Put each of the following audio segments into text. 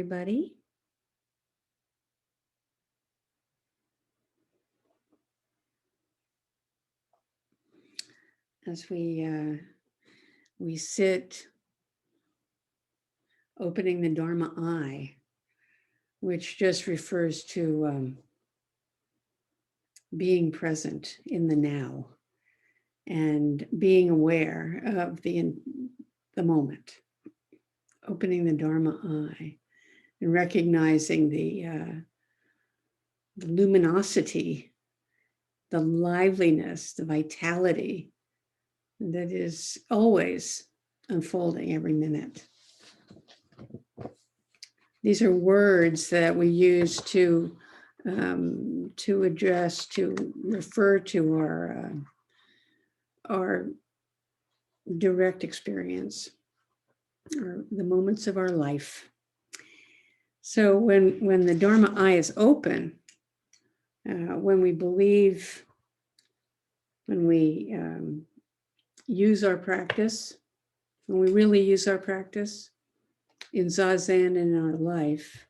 Everybody. As we sit, opening the Dharma eye, which just refers to being present in the now and being aware of the moment. Opening the Dharma eye and recognizing the luminosity, the liveliness, the vitality that is always unfolding every minute. These are words that we use to address, to refer to our direct experience, or the moments of our life. So when the Dharma eye is open, when we believe, when we use our practice, when we really use our practice in Zazen and in our life,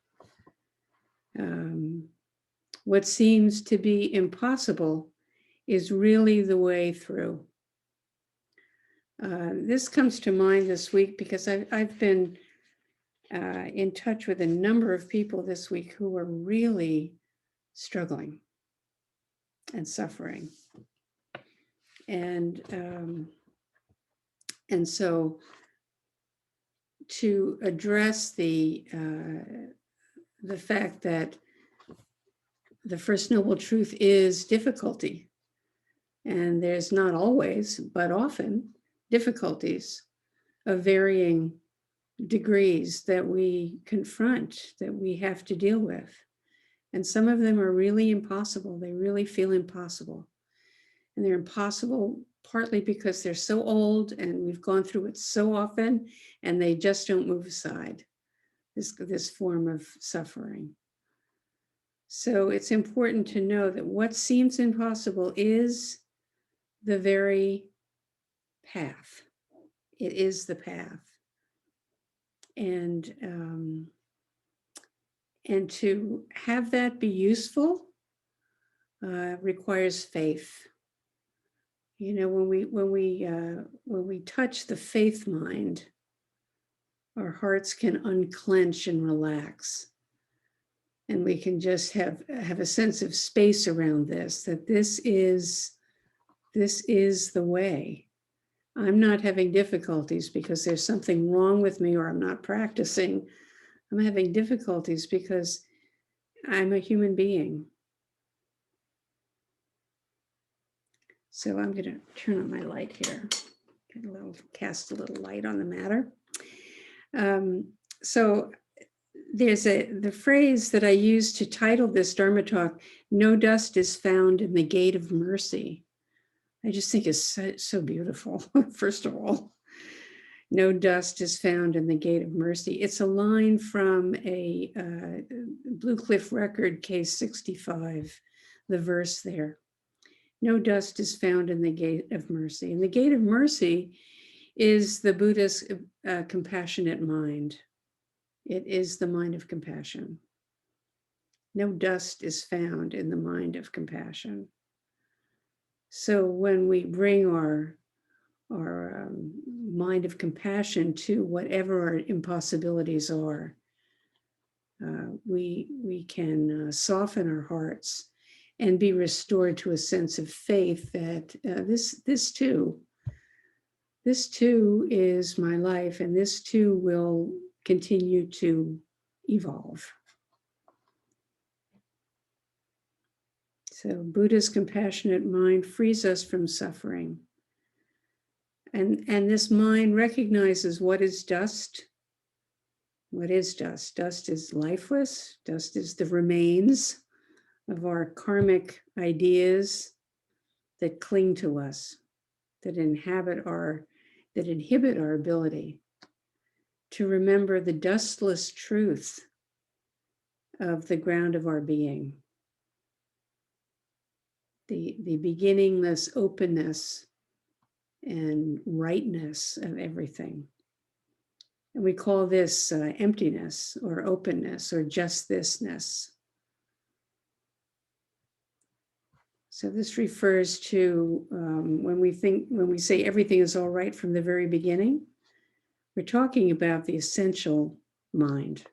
what seems to be impossible is really the way through. This comes to mind this week because I've been in touch with a number of people this week who are really struggling and suffering. And so to address the fact that the First Noble Truth is difficulty, and there's not always, but often, difficulties of varying degrees that we confront, that we have to deal with. And some of them are really impossible. They really feel impossible. And they're impossible partly because they're so old and we've gone through it so often, and they just don't move aside, this form of suffering. So it's important to know that what seems impossible is the very path. It is the path. And to have that be useful requires faith. You know, when we touch the faith mind, our hearts can unclench and relax, and we can just have a sense of space around this. That this is the way. I'm not having difficulties because there's something wrong with me or I'm not practicing. I'm having difficulties because I'm a human being. So I'm going to turn on my light here, cast a little light on the matter. So there's the phrase that I use to title this Dharma talk, "No dust is found in the gate of mercy." I just think it's so beautiful, first of all. No dust is found in the gate of mercy. It's a line from a Blue Cliff Record, case 65, the verse there. No dust is found in the gate of mercy. And the gate of mercy is the Buddha's compassionate mind. It is the mind of compassion. No dust is found in the mind of compassion. So when we bring our mind of compassion to whatever our impossibilities are, we can soften our hearts and be restored to a sense of faith that this too is my life, and this too will continue to evolve. So Buddha's compassionate mind frees us from suffering. And this mind recognizes what is dust. What is dust? Dust is lifeless. Dust is the remains of our karmic ideas that cling to us, that inhibit our ability to remember the dustless truth of the ground of our being, the beginningless openness and rightness of everything. And we call this emptiness or openness or just thisness. So this refers to when we say everything is all right from the very beginning, we're talking about the essential mind,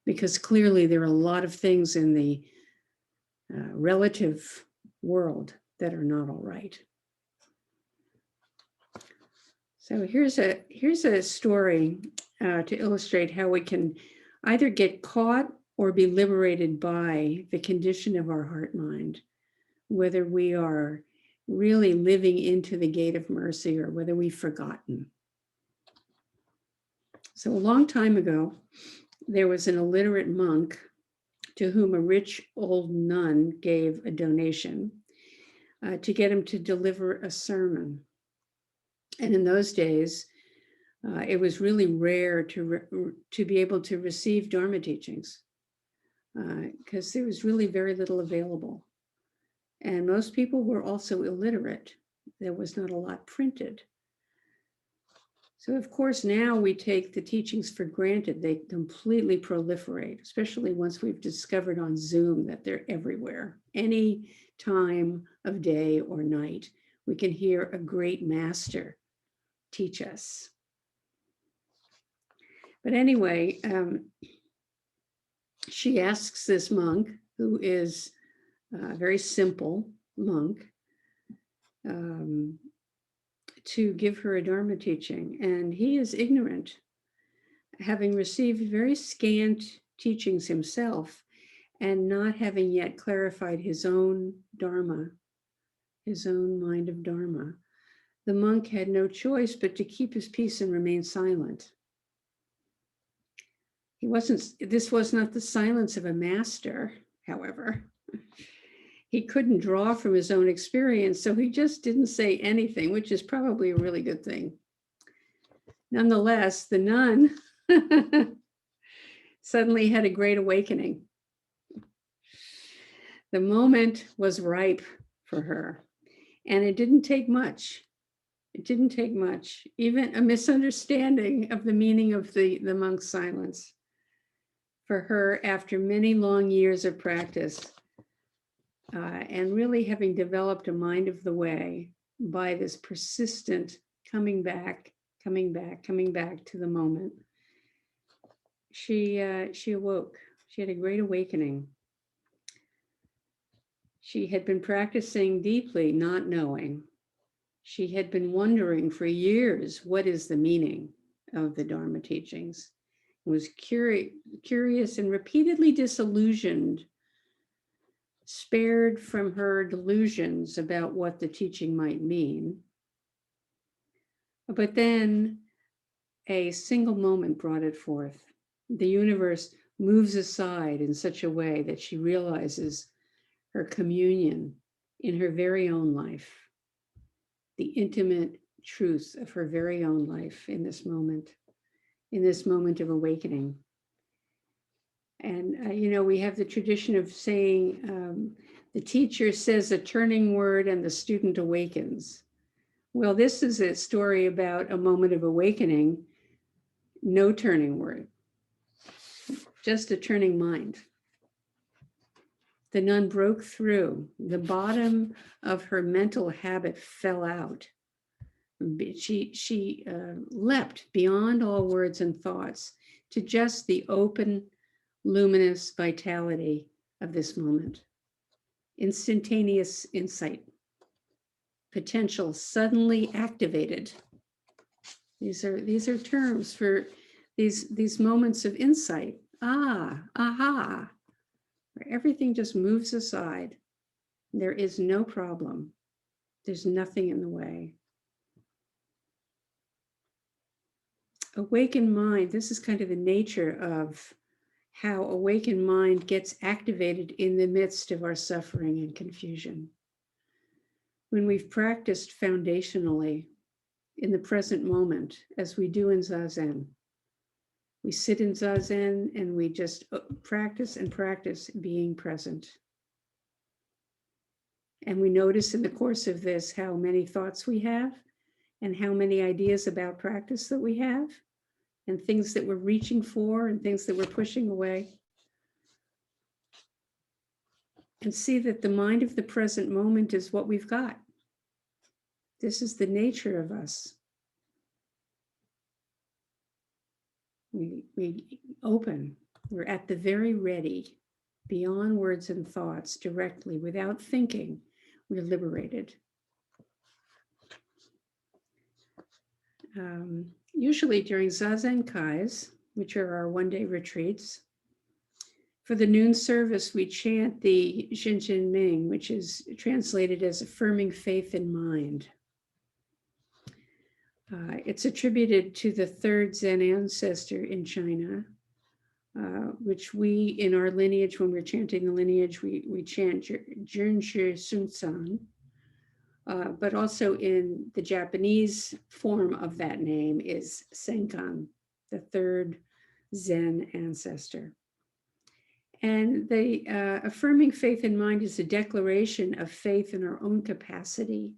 because clearly there are a lot of things in the relative world that are not all right. So here's a story to illustrate how we can either get caught or be liberated by the condition of our heart mind, whether we are really living into the gate of mercy or whether we've forgotten. So a long time ago, there was an illiterate monk to whom a rich old nun gave a donation to get him to deliver a sermon. And in those days, it was really rare to be able to receive Dharma teachings because there was really very little available. And most people were also illiterate. There was not a lot printed. So of course, now we take the teachings for granted. They completely proliferate, especially once we've discovered on Zoom that they're everywhere. Any time of day or night, we can hear a great master teach us. But anyway, she asks this monk, who is a very simple monk, to give her a Dharma teaching. And he is ignorant, having received very scant teachings himself and not having yet clarified his own Dharma, his own mind of Dharma. The monk had no choice but to keep his peace and remain silent. This was not the silence of a master, however. He couldn't draw from his own experience, so he just didn't say anything, which is probably a really good thing. Nonetheless, the nun suddenly had a great awakening. The moment was ripe for her, and it didn't take much. It didn't take much, even a misunderstanding of the meaning of the monk's silence. For her, after many long years of practice, and really having developed a mind of the way by this persistent coming back to the moment, she awoke. She had a great awakening. She had been practicing deeply, not knowing. She had been wondering for years, what is the meaning of the Dharma teachings? Was curious and repeatedly disillusioned, spared from her delusions about what the teaching might mean. But then a single moment brought it forth. The universe moves aside in such a way that she realizes her communion in her very own life, the intimate truth of her very own life in this moment of awakening. And, we have the tradition of saying, the teacher says a turning word and the student awakens. Well, this is a story about a moment of awakening, no turning word, just a turning mind. The nun broke through. The bottom of her mental habit fell out. She leapt beyond all words and thoughts to just the open, luminous vitality of this moment. Instantaneous insight, potential suddenly activated. These are terms for these moments of insight. Aha, where everything just moves aside. There is no problem. There's nothing in the way. Awakened mind, this is kind of the nature of how awakened mind gets activated in the midst of our suffering and confusion. When we've practiced foundationally in the present moment, as we do in Zazen, we sit in Zazen and we just practice being present. And we notice in the course of this how many thoughts we have and how many ideas about practice that we have. and things that we're reaching for and things that we're pushing away. And see that the mind of the present moment is what we've got. This is the nature of us. We open, we're at the very ready, beyond words and thoughts, directly, without thinking, we're liberated. Usually during Zazen Kais, which are our one-day retreats, for the noon service, we chant the Xinjin Ming, which is translated as affirming faith in mind. It's attributed to the third Zen ancestor in China, which we, in our lineage, when we're chanting the lineage, we chant Junshi Sunsan. But also in the Japanese form of that name is Senkan, the third Zen ancestor. And the affirming faith in mind is a declaration of faith in our own capacity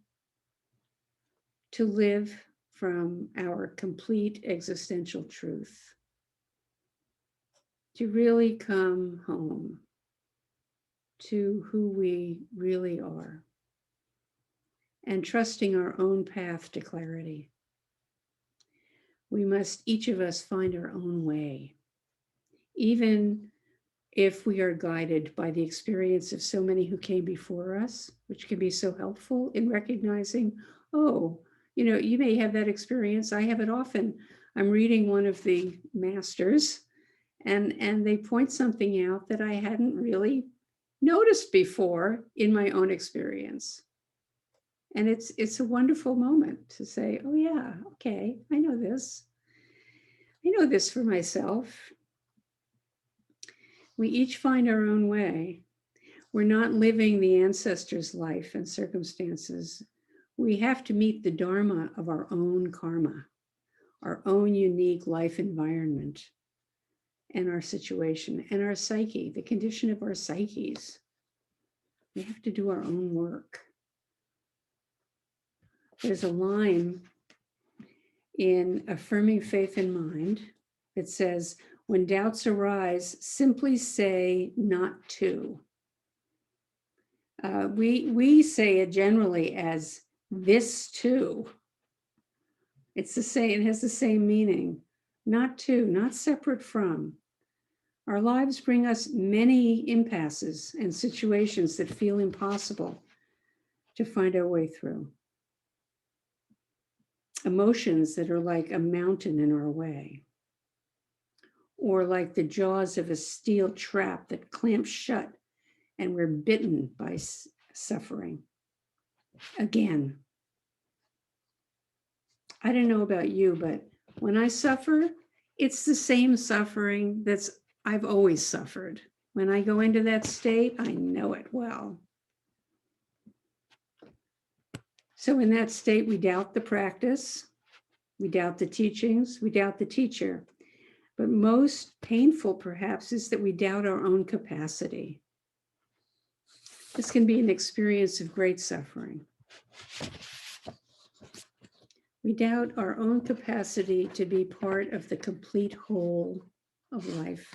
to live from our complete existential truth, to really come home to who we really are, and trusting our own path to clarity. We must, each of us, find our own way, even if we are guided by the experience of so many who came before us, which can be so helpful in recognizing, oh, you know, you may have that experience. I have it often. I'm reading one of the masters, and they point something out that I hadn't really noticed before in my own experience. And it's a wonderful moment to say, oh yeah, okay, I know this. I know this for myself. We each find our own way. We're not living the ancestors' life and circumstances. We have to meet the dharma of our own karma, our own unique life environment, and our situation, and our psyche, the condition of our psyches. We have to do our own work. There's a line in Affirming Faith in Mind that says, when doubts arise, simply say not to. We say it generally as this too. It's the same, it has the same meaning. Not to, not separate from. Our lives bring us many impasses and situations that feel impossible to find our way through. Emotions that are like a mountain in our way, or like the jaws of a steel trap that clamps shut and we're bitten by suffering. Again, I don't know about you, but when I suffer, it's the same suffering I've always suffered. When I go into that state, I know it well. So in that state, we doubt the practice, we doubt the teachings, we doubt the teacher. But most painful, perhaps, is that we doubt our own capacity. This can be an experience of great suffering. We doubt our own capacity to be part of the complete whole of life.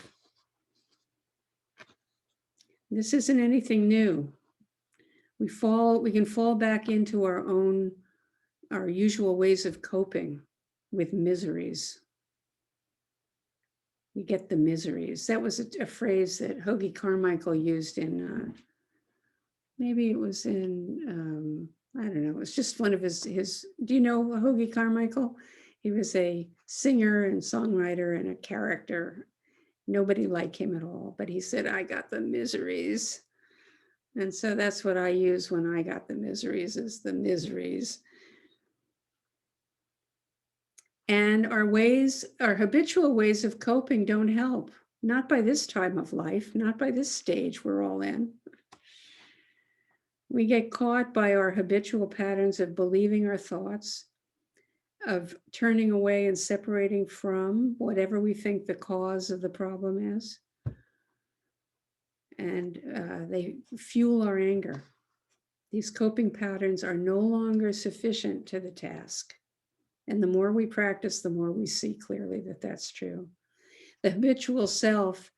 This isn't anything new. We can fall back into our usual ways of coping with miseries. We get the miseries. That was a phrase that Hoagie Carmichael used in, maybe it was in, I don't know, it was just one of his, do you know Hoagie Carmichael? He was a singer and songwriter and a character. Nobody liked him at all, but he said, I got the miseries. And so that's what I use when I got the miseries, is the miseries. And our habitual ways of coping don't help. Not by this time of life, not by this stage we're all in. We get caught by our habitual patterns of believing our thoughts, of turning away and separating from whatever we think the cause of the problem is. And they fuel our anger. These coping patterns are no longer sufficient to the task And the more we practice, the more we see clearly that that's true. The habitual self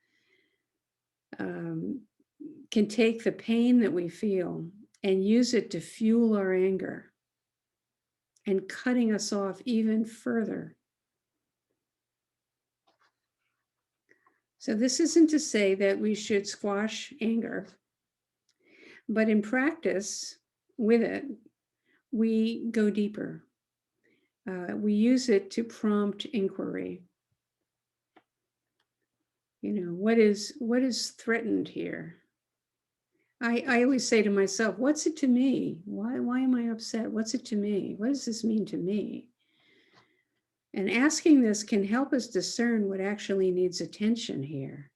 can take the pain that we feel and use it to fuel our anger and cutting us off even further. So this isn't to say that we should squash anger, but in practice with it, we go deeper. We use it to prompt inquiry. You know, what is threatened here? I always say to myself, what's it to me? Why am I upset? What's it to me? What does this mean to me? And asking this can help us discern what actually needs attention here.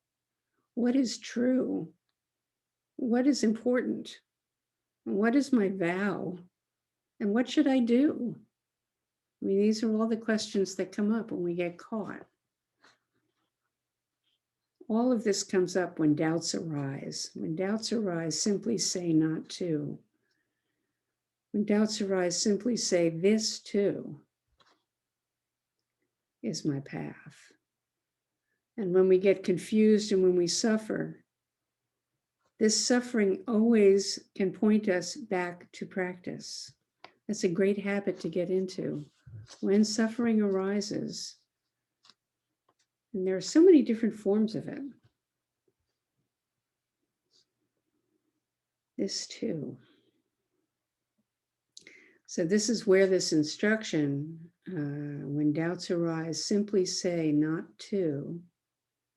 What is true? What is important? What is my vow? And what should I do? I mean, these are all the questions that come up when we get caught. All of this comes up when doubts arise. When doubts arise, simply say not to. When doubts arise, simply say this too is my path. And when we get confused and when we suffer, this suffering always can point us back to practice. That's a great habit to get into. When suffering arises, and there are so many different forms of it. This too. So this is where this instruction, when doubts arise, simply say not to,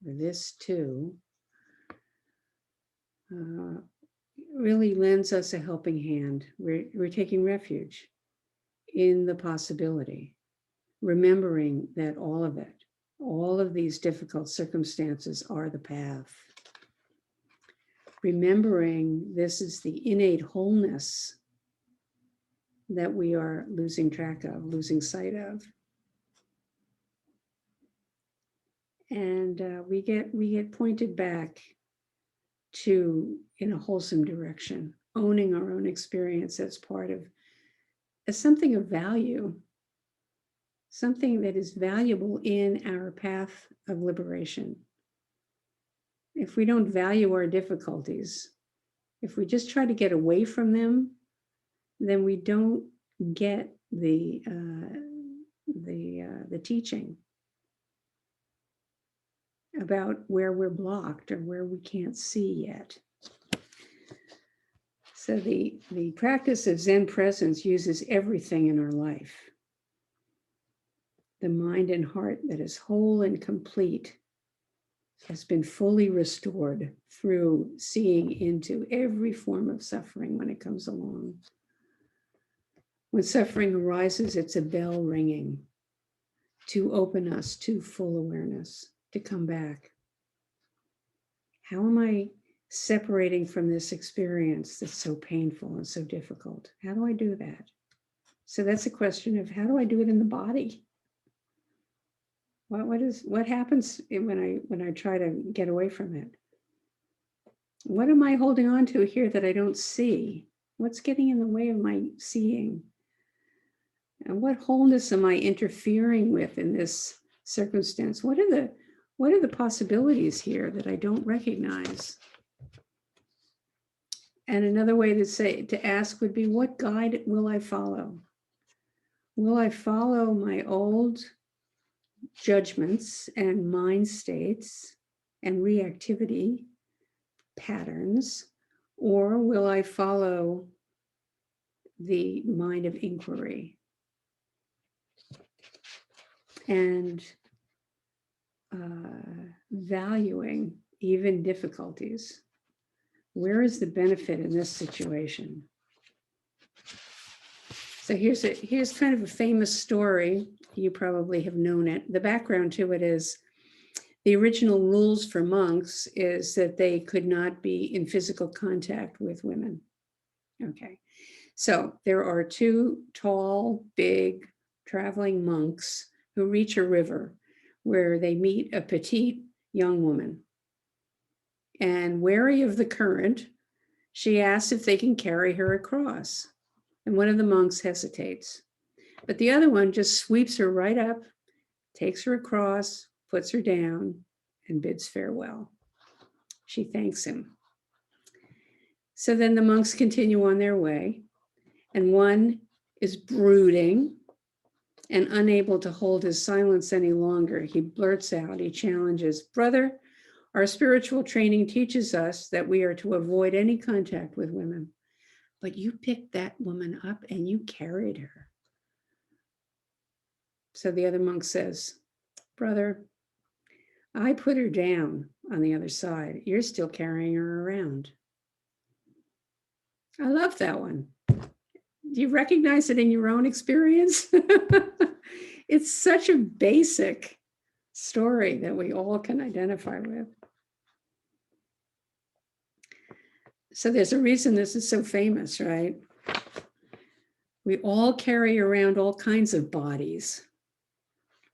or this too, really lends us a helping hand. We're taking refuge in the possibility, remembering that all of it, all of these difficult circumstances are the path. Remembering this is the innate wholeness that we are losing track of, losing sight of. And we get pointed back to in a wholesome direction, owning our own experience as part of, as something of value, something that is valuable in our path of liberation. If we don't value our difficulties, if we just try to get away from them, then we don't get the teaching about where we're blocked or where we can't see yet. So the practice of Zen presence uses everything in our life. The mind and heart that is whole and complete has been fully restored through seeing into every form of suffering when it comes along. When suffering arises, it's a bell ringing to open us to full awareness, to come back. How am I separating from this experience that's so painful and so difficult? How do I do that? So that's a question of how do I do it in the body? What happens when I try to get away from it? What am I holding on to here that I don't see? What's getting in the way of my seeing? And what wholeness am I interfering with in this circumstance? What are the possibilities here that I don't recognize? And another way to ask would be, what guide will I follow? Will I follow my old judgments and mind states and reactivity patterns, or will I follow the mind of inquiry and valuing even difficulties? Where is the benefit in this situation? So here's kind of a famous story. You probably have known it. The background to it is the original rules for monks is that they could not be in physical contact with women. Okay, so there are two tall, big, traveling monks who reach a river where they meet a petite young woman. And wary of the current, she asks if they can carry her across. And one of the monks hesitates. But the other one just sweeps her right up, takes her across, puts her down, and bids farewell. She thanks him. So then the monks continue on their way, and one is brooding and unable to hold his silence any longer. He blurts out, he challenges, "Brother, our spiritual training teaches us that we are to avoid any contact with women. But you picked that woman up and you carried her." So the other monk says, "Brother, I put her down on the other side. You're still carrying her around." I love that one. Do you recognize it in your own experience? It's such a basic story that we all can identify with. So there's a reason this is so famous, right? We all carry around all kinds of bodies.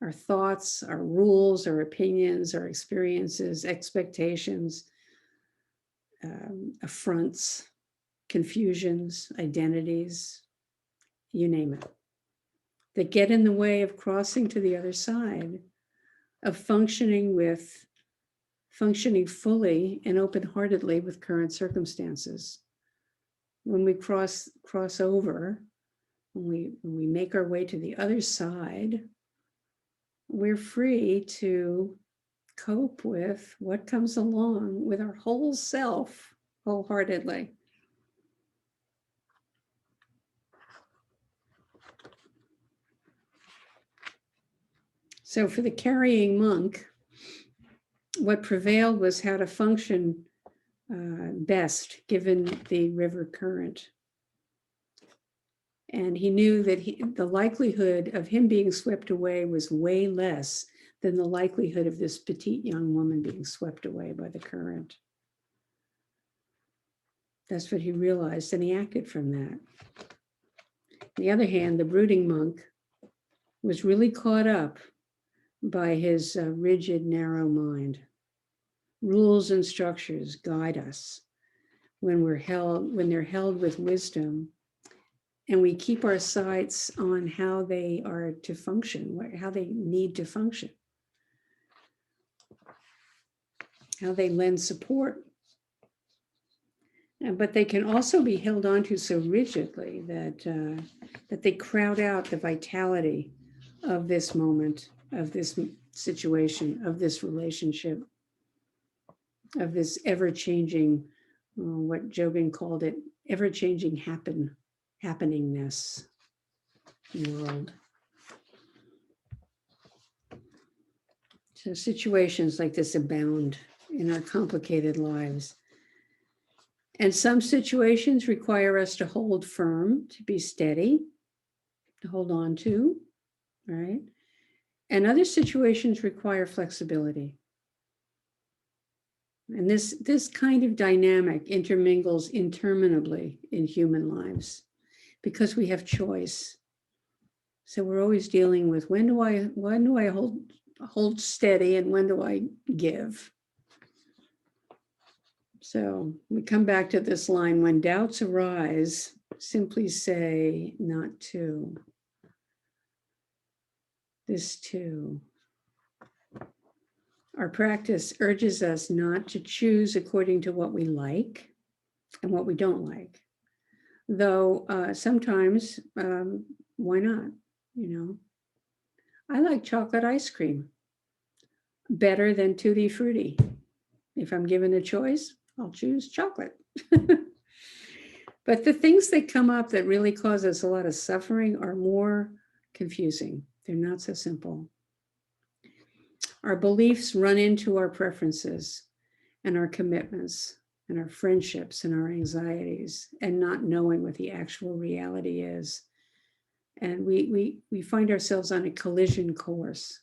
Our thoughts, our rules, our opinions, our experiences, expectations, affronts, confusions, identities, you name it, that get in the way of crossing to the other side, of functioning fully and open-heartedly with current circumstances. When we cross over, when we make our way to the other side, we're free to cope with what comes along with our whole self wholeheartedly. So for the carrying monk, what prevailed was how to function best given the river current. And he knew that the likelihood of him being swept away was way less than the likelihood of this petite young woman being swept away by the current. That's what he realized, and he acted from that. On the other hand, the brooding monk was really caught up by his rigid, narrow mind. Rules and structures guide us when they're held with wisdom, and we keep our sights on how they are to function, how they need to function, how they lend support. But they can also be held onto so rigidly that they crowd out the vitality of this moment, of this situation, of this relationship, of this ever-changing, what Jobin called it, ever-changing happeningness world. So situations like this abound in our complicated lives. And some situations require us to hold firm, to be steady, to hold on to, right? And other situations require flexibility. And this kind of dynamic intermingles interminably in human lives because we have choice. So we're always dealing with when do I hold steady and when do I give? So we come back to this line: when doubts arise, simply say, not to. This too. Our practice urges us not to choose according to what we like and what we don't like. Though sometimes, why not? I like chocolate ice cream better than Tutti Frutti. If I'm given a choice, I'll choose chocolate. But the things that come up that really cause us a lot of suffering are more confusing. They're not so simple. Our beliefs run into our preferences and our commitments and our friendships and our anxieties, and not knowing what the actual reality is. And we find ourselves on a collision course.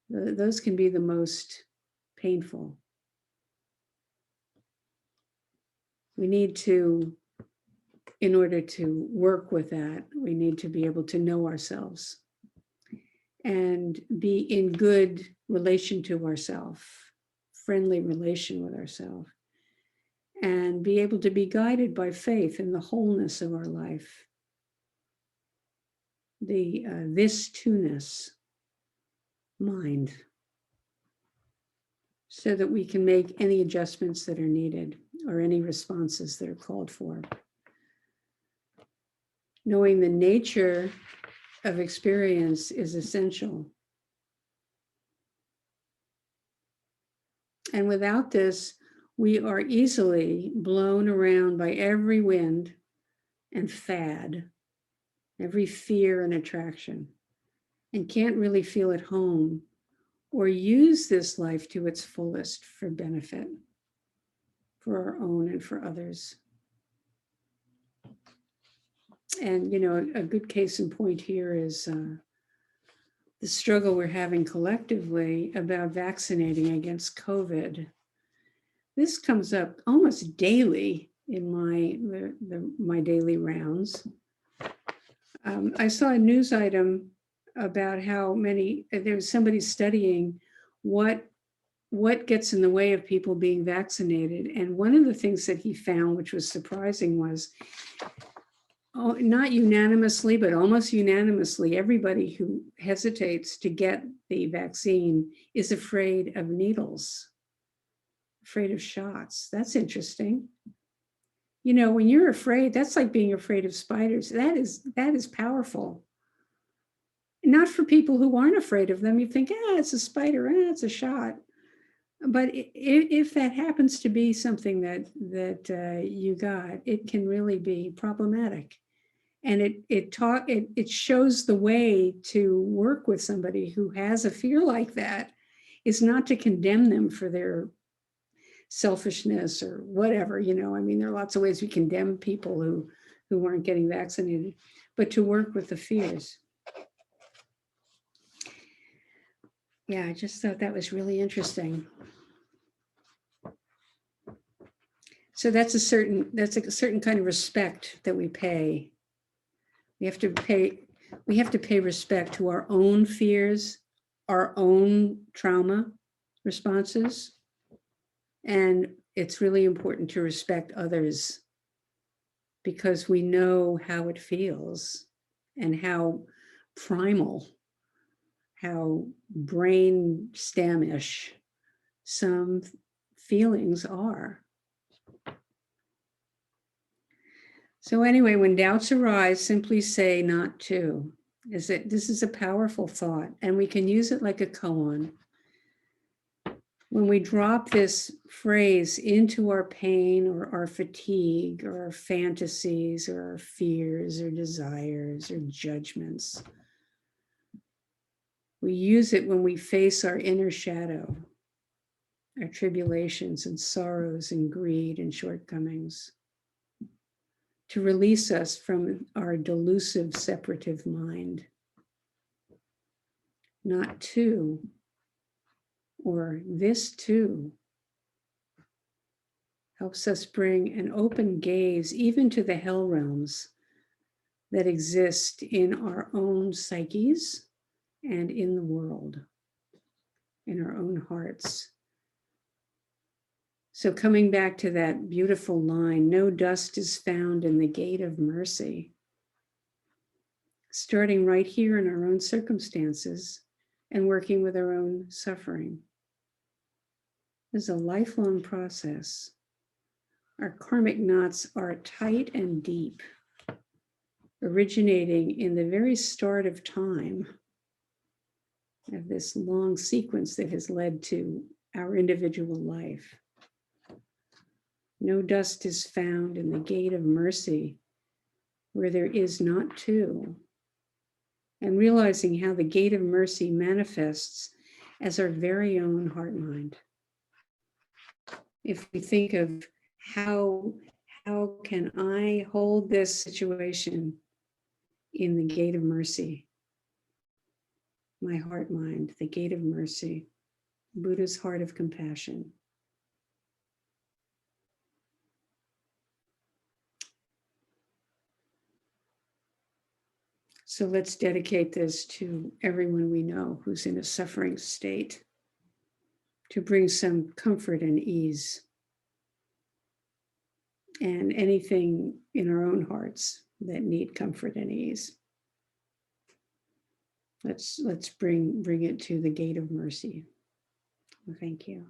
Those can be the most painful. We need to, in order to work with that, we need to be able to know ourselves and be in good relation to ourselves, friendly relation with ourselves, and be able to be guided by faith in the wholeness of our life. the this to-ness mind, so that we can make any adjustments that are needed or any responses that are called for. Knowing the nature of experience is essential. And without this, we are easily blown around by every wind and fad, every fear and attraction, and can't really feel at home or use this life to its fullest for benefit, for our own and for others. And, you know, a good case in point here is the struggle we're having collectively about vaccinating against COVID. This comes up almost daily in my daily rounds. I saw a news item about how many, there was somebody studying what gets in the way of people being vaccinated. And one of the things that he found, which was surprising, was not unanimously, but almost unanimously, everybody who hesitates to get the vaccine is afraid of needles, afraid of shots. That's interesting. You know, when you're afraid, that's like being afraid of spiders. That is powerful. Not for people who aren't afraid of them. You think, it's a spider, it's a shot. But if that happens to be something that you got, it can really be problematic. And it shows the way to work with somebody who has a fear like that, is not to condemn them for their selfishness or whatever, you know. I mean, there are lots of ways we condemn people who aren't getting vaccinated, but to work with the fears. Yeah, I just thought that was really interesting. So that's a certain kind of respect that we pay. We have to pay respect to our own fears, our own trauma responses. And it's really important to respect others, because we know how it feels and how primal, how brain stem-ish some feelings are. So anyway, when doubts arise, simply say not to. This is a powerful thought, and we can use it like a koan. When we drop this phrase into our pain or our fatigue or our fantasies or our fears or desires or judgments, we use it when we face our inner shadow, our tribulations and sorrows and greed and shortcomings, to release us from our delusive separative mind. Not to, or this too, helps us bring an open gaze even to the hell realms that exist in our own psyches and in the world, in our own hearts. So coming back to that beautiful line, no dust is found in the gate of mercy. Starting right here in our own circumstances and working with our own suffering. It's a lifelong process. Our karmic knots are tight and deep, originating in the very start of time, of this long sequence that has led to our individual life. No dust is found in the gate of mercy, where there is not two. And realizing how the gate of mercy manifests as our very own heart mind. If we think of how can I hold this situation in the gate of mercy? My heart mind, the gate of mercy, Buddha's heart of compassion. So let's dedicate this to everyone we know who's in a suffering state, to bring some comfort and ease, and anything in our own hearts that need comfort and ease. Let's bring it to the gate of mercy. Thank you.